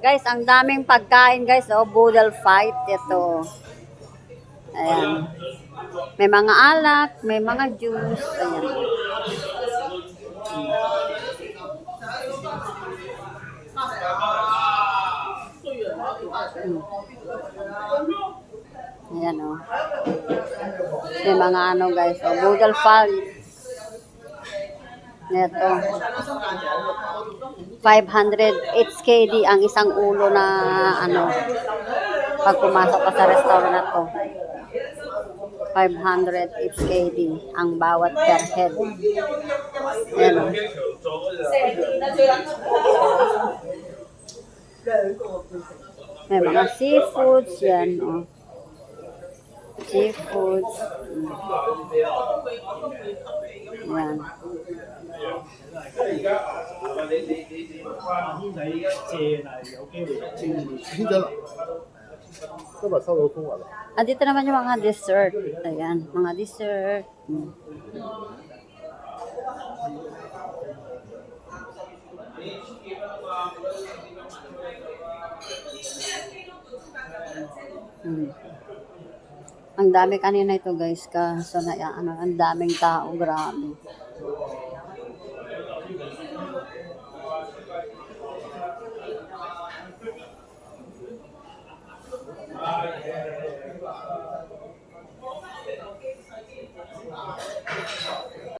Guys, ang daming pagkain guys. Oh, boodle fight. Ito. Ayan. May mga alak, may mga juice. Ayan. Ayan o. May mga ano guys. Oh, boodle fight. Ito. 500 HKD ang isang ulo na ano pag pumasok ka sa restaurant na to. 500 HKD ang bawat per head. Ayan o. May mga seafoods yan o. Seafoods. Ayan. 聽咗啦，今日收到風雲啦。 Ah, dito naman yung mga dessert. Ayan, mga dessert. Ang dami kanina ito guys, kaso na ano, ang daming tao, grabe.